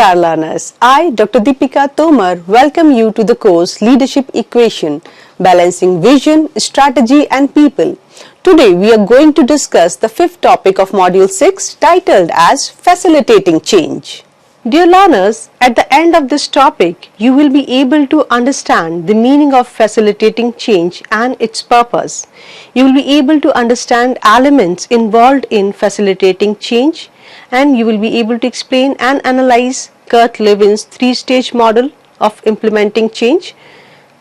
Namaskar learners, I Dr. Deepika Tomar welcome you to the course Leadership Equation, Balancing Vision, Strategy and People. Today we are going to discuss the fifth topic of Module 6 titled as Facilitating Change. Dear learners, at the end of this topic, you will be able to understand the meaning of facilitating change and its purpose. You will be able to understand elements involved in facilitating change, and you will be able to explain and analyze Kurt Levin's three-stage model of implementing change,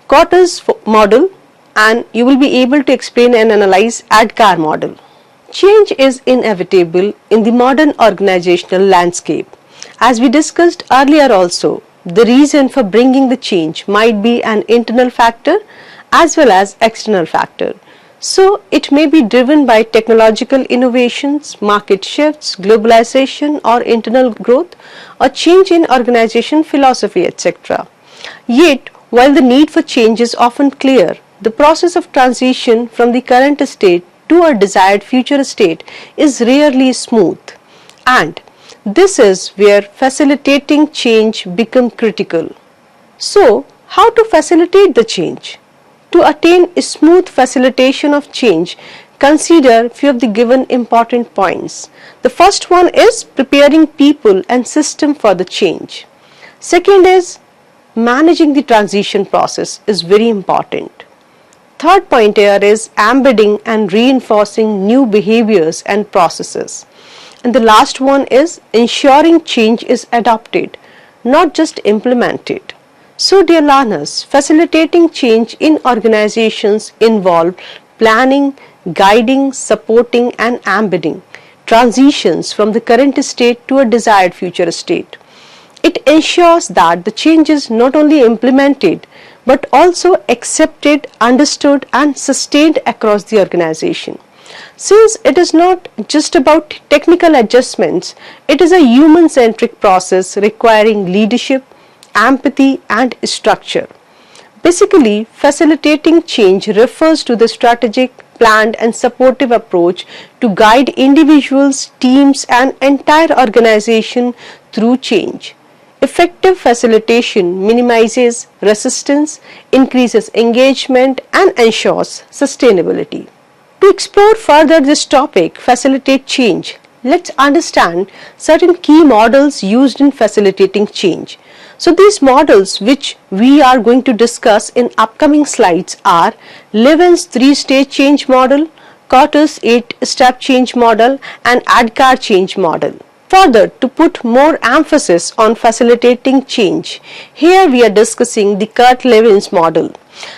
Kotter's model, and you will be able to explain and analyze ADKAR model. Change is inevitable in the modern organizational landscape. As we discussed earlier also, the reason for bringing the change might be an internal factor as well as external factor. So, it may be driven by technological innovations, market shifts, globalization or internal growth or change in organization philosophy, etc. Yet, while the need for change is often clear, the process of transition from the current state to a desired future state is rarely smooth, and this is where facilitating change becomes critical. So, how to facilitate the change? To attain a smooth facilitation of change, consider few of the given important points. The first one is preparing people and system for the change. Second is managing the transition process is very important. Third point here is embedding and reinforcing new behaviors and processes. And the last one is ensuring change is adopted, not just implemented. So dear learners, facilitating change in organizations involve planning, guiding, supporting and embedding transitions from the current state to a desired future state. It ensures that the change is not only implemented but also accepted, understood and sustained across the organization. Since it is not just about technical adjustments, it is a human-centric process requiring leadership, empathy and structure. Basically, facilitating change refers to the strategic, planned and supportive approach to guide individuals, teams and entire organization through change. Effective facilitation minimizes resistance, increases engagement and ensures sustainability. To explore further this topic, facilitate change, let's understand certain key models used in facilitating change. So these models which we are going to discuss in upcoming slides are Levin's three-stage change model, Kotter's 8-step change model and ADKAR change model. Further, to put more emphasis on facilitating change, here we are discussing the Kurt Levin's model.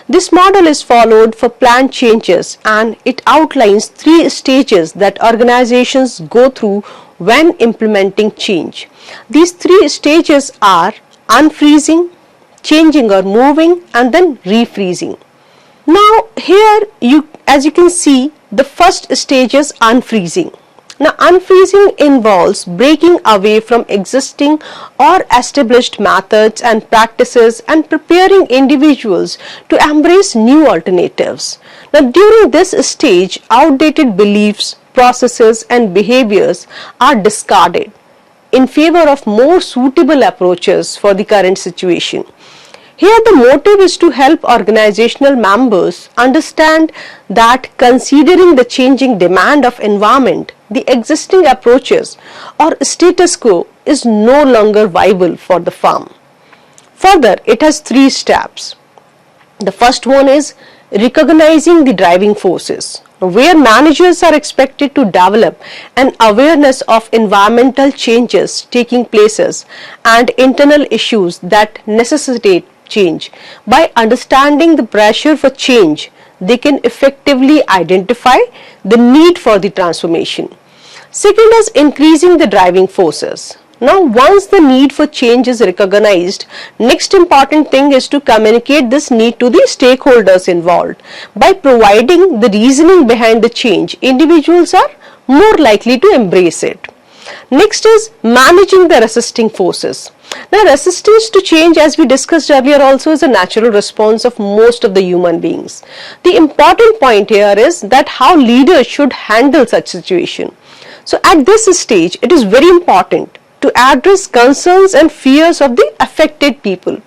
This model is followed for planned changes and it outlines 3 stages that organizations go through when implementing change. These 3 stages are unfreezing, changing or moving and then refreezing. Now here as you can see, the first stage is unfreezing. Now unfreezing involves breaking away from existing or established methods and practices and preparing individuals to embrace new alternatives. Now during this stage, outdated beliefs, processes and behaviors are discarded in favor of more suitable approaches for the current situation. Here the motive is to help organizational members understand that considering the changing demand of environment, the existing approaches or status quo is no longer viable for the firm. Further, it has 3 steps. The first one is recognizing the driving forces, where managers are expected to develop an awareness of environmental changes taking places and internal issues that necessitate change. By understanding the pressure for change, they can effectively identify the need for the transformation. Second is increasing the driving forces. Now once the need for change is recognized, next important thing is to communicate this need to the stakeholders involved. By providing the reasoning behind the change, individuals are more likely to embrace it. Next is managing the resisting forces. Now resistance to change, as we discussed earlier, also is a natural response of most of the human beings. The important point here is that how leaders should handle such situation. So at this stage, it is very important to address concerns and fears of the affected people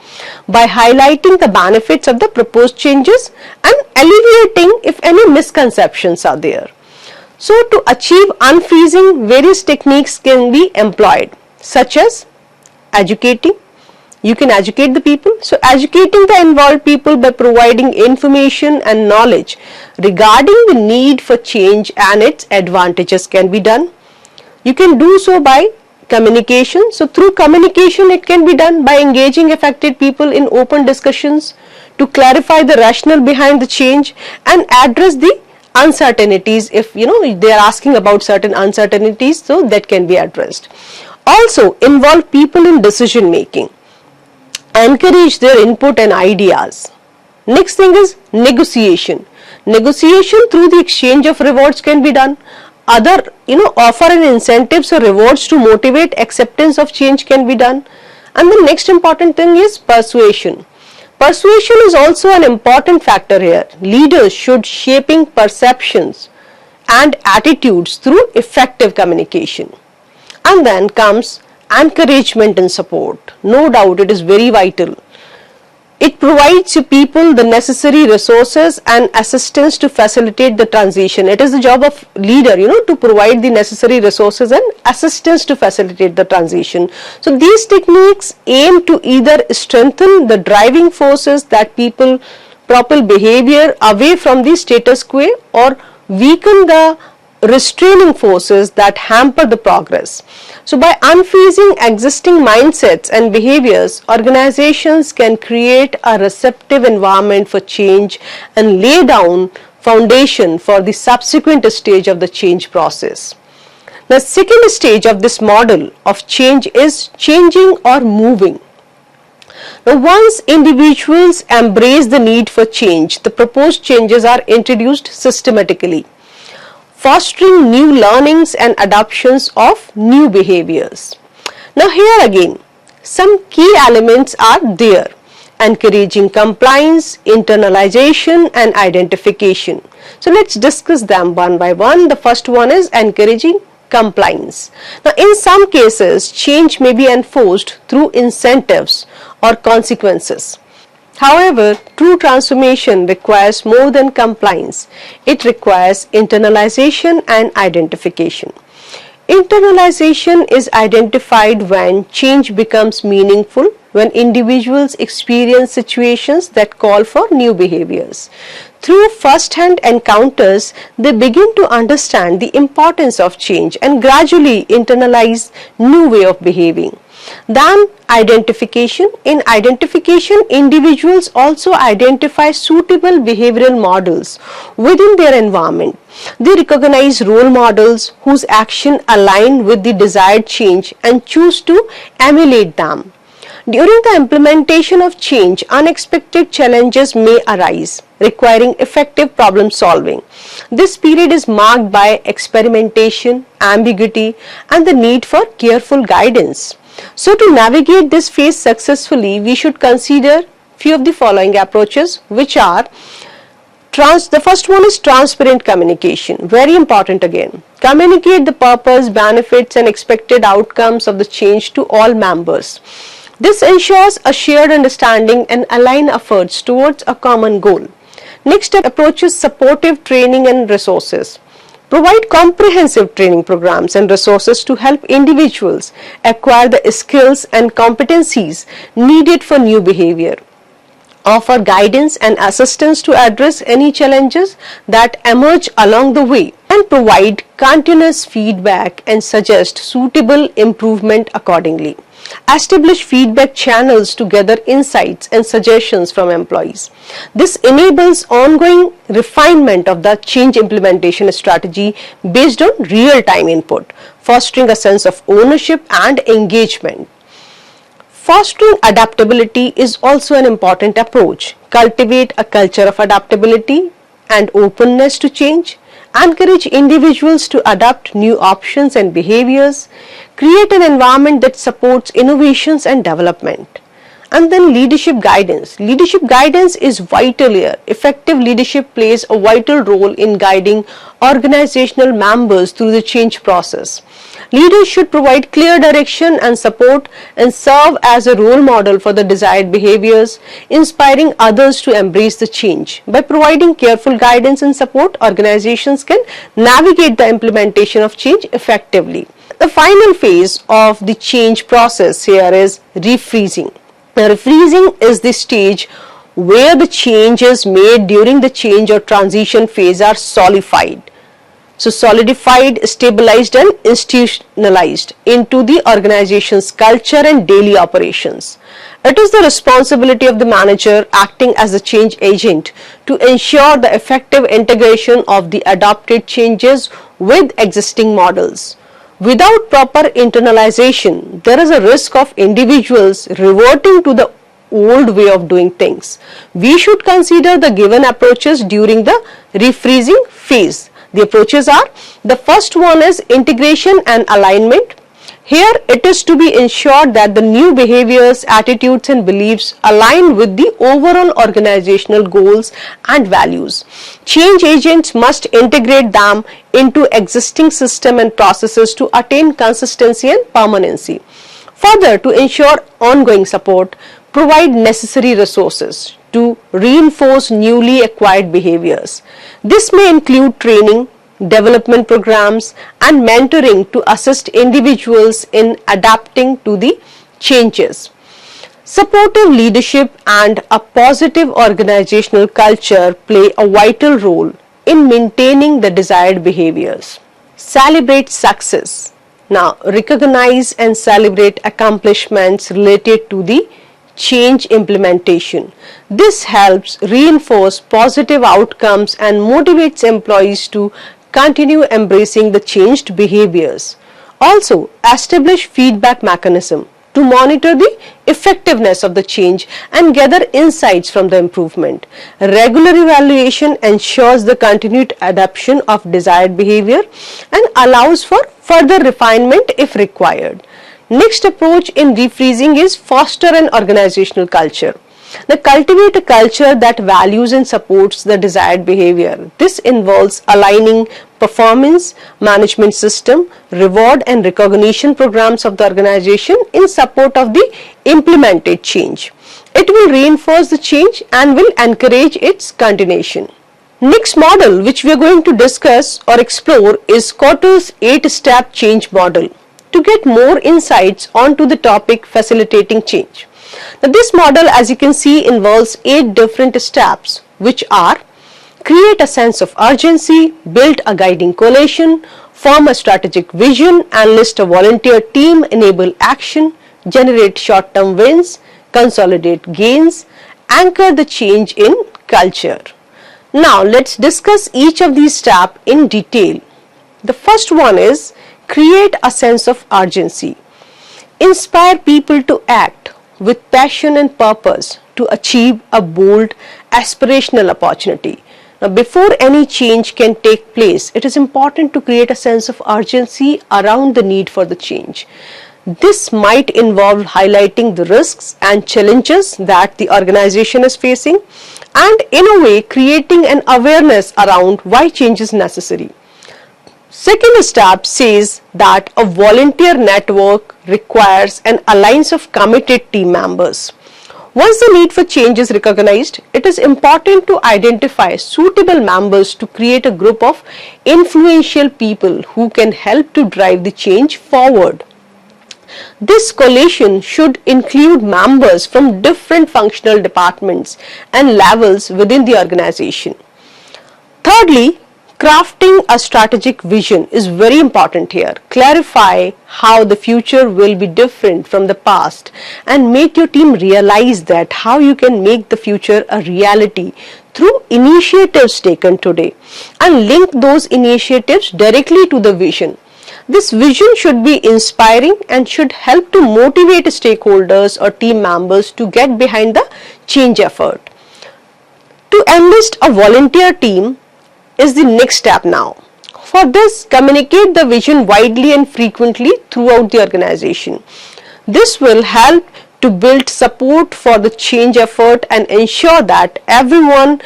by highlighting the benefits of the proposed changes and alleviating if any misconceptions are there. So to achieve unfreezing, various techniques can be employed, such as educating. You can educate the people. So educating the involved people by providing information and knowledge regarding the need for change and its advantages can be done. You can do so by communication. So through communication it can be done by engaging affected people in open discussions to clarify the rationale behind the change and address the uncertainties. If they are asking about certain uncertainties, so that can be addressed. Also involve people in decision making, encourage their input and ideas. Next thing is negotiation. Negotiation through the exchange of rewards can be done. Other offer and incentives or rewards to motivate acceptance of change can be done. And the next important thing is persuasion. Persuasion is also an important factor here. Leaders should shaping perceptions and attitudes through effective communication. And then comes encouragement and support. No doubt it is very vital. It provides to people the necessary resources and assistance to facilitate the transition. It is the job of leader, to provide the necessary resources and assistance to facilitate the transition. So these techniques aim to either strengthen the driving forces that people proper behavior away from the status quo or weaken the restraining forces that hamper the progress. So by unfreezing existing mindsets and behaviors, organizations can create a receptive environment for change and lay down foundation for the subsequent stage of the change process. The second stage of this model of change is changing or moving. Now, once individuals embrace the need for change, the proposed changes are introduced systematically, fostering new learnings and adoptions of new behaviors. Now here again, some key elements are there: encouraging compliance, internalization and identification. So let's discuss them one by one. The first one is encouraging compliance. Now in some cases, change may be enforced through incentives or consequences. However, true transformation requires more than compliance. It requires internalization and identification. Internalization is identified when change becomes meaningful, when individuals experience situations that call for new behaviors. Through first-hand encounters, they begin to understand the importance of change and gradually internalize new way of behaving. Then identification. In identification, individuals also identify suitable behavioral models within their environment. They recognize role models whose action align with the desired change and choose to emulate them. During the implementation of change, unexpected challenges may arise, requiring effective problem solving. This period is marked by experimentation, ambiguity, and the need for careful guidance. So to navigate this phase successfully, we should consider few of the following approaches, which are the first one is transparent communication. Very important again. Communicate the purpose, benefits and expected outcomes of the change to all members. This ensures a shared understanding and align efforts towards a common goal. Next approach is supportive training and resources. Provide comprehensive training programs and resources to help individuals acquire the skills and competencies needed for new behavior. Offer guidance and assistance to address any challenges that emerge along the way, and provide continuous feedback and suggest suitable improvement accordingly. Establish feedback channels to gather insights and suggestions from employees. This enables ongoing refinement of the change implementation strategy based on real-time input, fostering a sense of ownership and engagement. Fostering adaptability is also an important approach. Cultivate a culture of adaptability and openness to change. Encourage individuals to adopt new options and behaviors. Create an environment that supports innovations and development. And then leadership guidance. Leadership guidance is vital here. Effective leadership plays a vital role in guiding organizational members through the change process. Leaders should provide clear direction and support and serve as a role model for the desired behaviors, inspiring others to embrace the change. By providing careful guidance and support, organizations can navigate the implementation of change effectively. The final phase of the change process here is refreezing. Now, refreezing is the stage where the changes made during the change or transition phase are solidified. So solidified, stabilized and institutionalized into the organization's culture and daily operations. It is the responsibility of the manager acting as a change agent to ensure the effective integration of the adopted changes with existing models. Without proper internalization, there is a risk of individuals reverting to the old way of doing things. We should consider the given approaches during the refreezing phase. The approaches are, the first one is integration and alignment. Here it is to be ensured that the new behaviors, attitudes and beliefs align with the overall organizational goals and values. Change agents must integrate them into existing system and processes to attain consistency and permanency. Further, to ensure ongoing support, provide necessary resources to reinforce newly acquired behaviors. This may include training, development programs and mentoring to assist individuals in adapting to the changes. Supportive leadership and a positive organizational culture play a vital role in maintaining the desired behaviors. Celebrate success. Now, recognize and celebrate accomplishments related to the change implementation. This helps reinforce positive outcomes and motivates employees to continue embracing the changed behaviors. Also, establish feedback mechanism to monitor the effectiveness of the change and gather insights from the improvement. Regular evaluation ensures the continued adoption of desired behavior and allows for further refinement if required. Next approach in refreezing is foster an organizational culture. Now, cultivate a culture that values and supports the desired behavior. This involves aligning performance management system, reward and recognition programs of the organization in support of the implemented change. It will reinforce the change and will encourage its continuation. Next model which we are going to discuss or explore is Kotter's 8-step change model. To get more insights onto the topic facilitating change. Now, this model, as you can see, involves 8 different steps, which are: create a sense of urgency, build a guiding coalition, form a strategic vision and list a volunteer team, enable action, generate short-term wins, consolidate gains, anchor the change in culture. Now, let's discuss each of these steps in detail. The first one is create a sense of urgency. Inspire people to act with passion and purpose to achieve a bold, aspirational opportunity. Now, before any change can take place, it is important to create a sense of urgency around the need for the change. This might involve highlighting the risks and challenges that the organization is facing and, in a way, creating an awareness around why change is necessary. Second step says that a volunteer network requires an alliance of committed team members. Once the need for change is recognized, it is important to identify suitable members to create a group of influential people who can help to drive the change forward. This coalition should include members from different functional departments and levels within the organization. Thirdly, crafting a strategic vision is very important here. Clarify how the future will be different from the past and make your team realize that how you can make the future a reality through initiatives taken today and link those initiatives directly to the vision. This vision should be inspiring and should help to motivate stakeholders or team members to get behind the change effort. To enlist a volunteer team is the next step now. For this, communicate the vision widely and frequently throughout the organization. This will help to build support for the change effort and ensure that everyone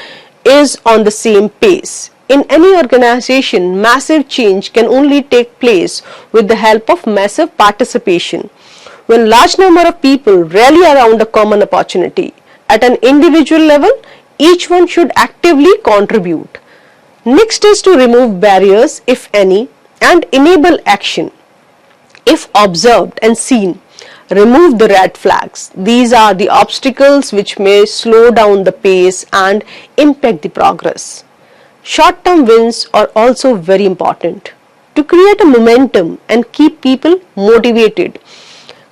is on the same pace. In any organization, massive change can only take place with the help of massive participation. When large number of people rally around a common opportunity, at an individual level, each one should actively contribute. Next is to remove barriers, if any, and enable action. If observed and seen, remove the red flags. These are the obstacles which may slow down the pace and impact the progress. Short-term wins are also very important. To create a momentum and keep people motivated,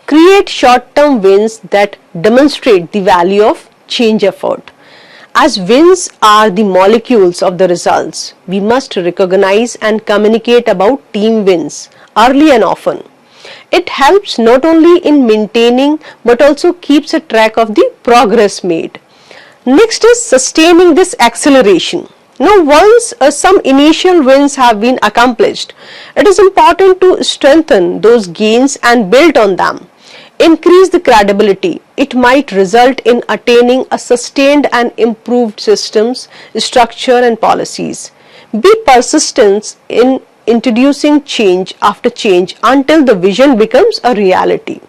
create short-term wins that demonstrate the value of change effort. As wins are the molecules of the results, we must recognize and communicate about team wins early and often. It helps not only in maintaining but also keeps a track of the progress made. Next is sustaining this acceleration. Now, once some initial wins have been accomplished, it is important to strengthen those gains and build on them. Increase the credibility. It might result in attaining a sustained and improved systems, structure and policies. Be persistent in introducing change after change until the vision becomes a reality.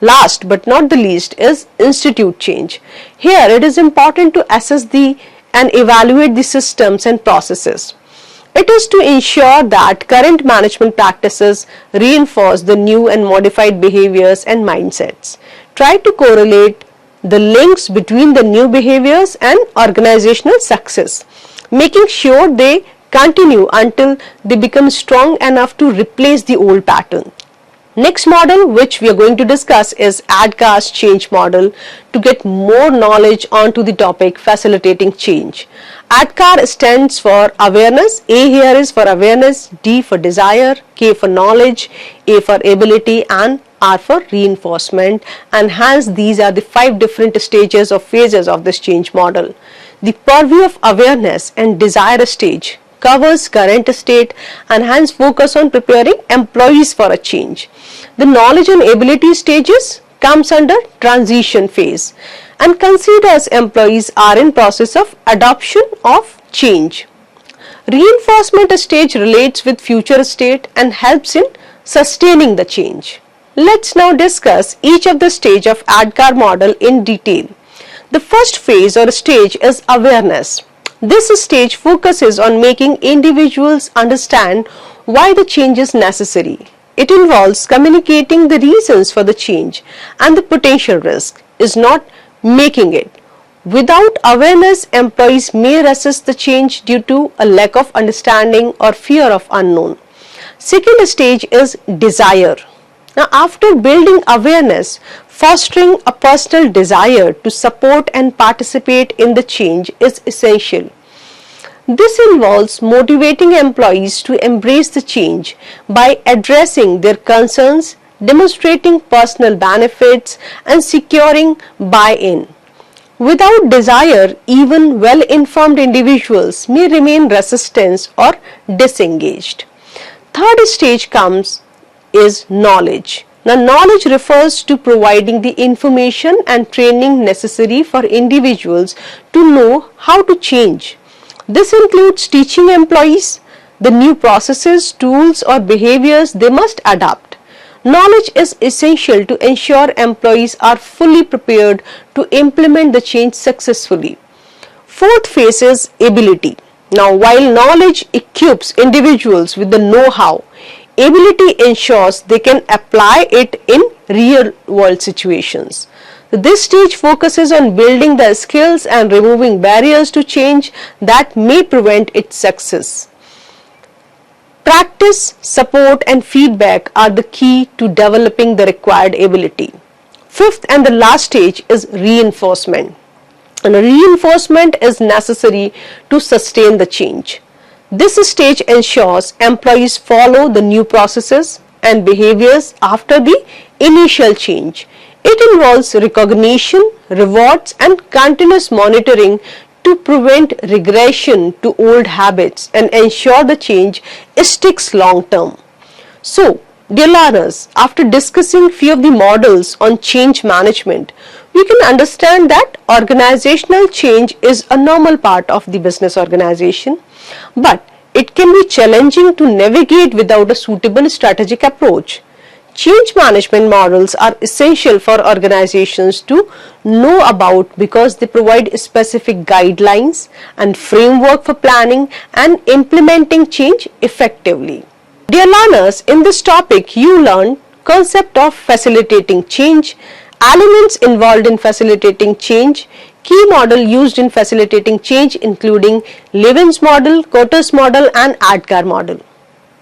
Last but not the least is institute change. Here it is important to assess and evaluate the systems and processes. It is to ensure that current management practices reinforce the new and modified behaviors and mindsets. Try to correlate the links between the new behaviors and organizational success, making sure they continue until they become strong enough to replace the old pattern. Next model which we are going to discuss is ADKAR's change model to get more knowledge onto the topic facilitating change. ADKAR stands for awareness. A here is for awareness, D for desire, K for knowledge, A for ability and R for reinforcement, and hence these are the 5 different stages or phases of this change model. The purview of awareness and desire stage covers current state and hence focus on preparing employees for a change. The knowledge and ability stages comes under transition phase and considers employees are in process of adoption of change. Reinforcement stage relates with future state and helps in sustaining the change. Let's now discuss each of the stage of ADKAR model in detail. The first phase or stage is awareness. This stage focuses on making individuals understand why the change is necessary. It involves communicating the reasons for the change and the potential risk is not making it. Without awareness, employees may resist the change due to a lack of understanding or fear of unknown. Second stage is desire. Now, after building awareness, fostering a personal desire to support and participate in the change is essential. This involves motivating employees to embrace the change by addressing their concerns, demonstrating personal benefits, and securing buy-in. Without desire, even well-informed individuals may remain resistant or disengaged. Third stage is knowledge. Now, knowledge refers to providing the information and training necessary for individuals to know how to change. This includes teaching employees the new processes, tools or behaviors they must adopt. Knowledge is essential to ensure employees are fully prepared to implement the change successfully. Fourth phase is ability. Now, while knowledge equips individuals with the know-how, ability ensures they can apply it in real-world situations. This stage focuses on building the skills and removing barriers to change that may prevent its success. Practice, support and feedback are the key to developing the required ability. Fifth and the last stage is reinforcement. And reinforcement is necessary to sustain the change. This stage ensures employees follow the new processes and behaviors after the initial change. It involves recognition, rewards and continuous monitoring to prevent regression to old habits and ensure the change sticks long term. So, dear learners, after discussing few of the models on change management, You can understand that organizational change is a normal part of the business organization, but it can be challenging to navigate without a suitable strategic approach. Change management models are essential for organizations to know about because they provide specific guidelines and framework for planning and implementing change effectively. Dear learners, in this topic you learn concept of facilitating change, elements involved in facilitating change, key model used in facilitating change including Levin's model, Kotter's model and Adgar model.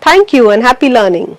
Thank you and happy learning.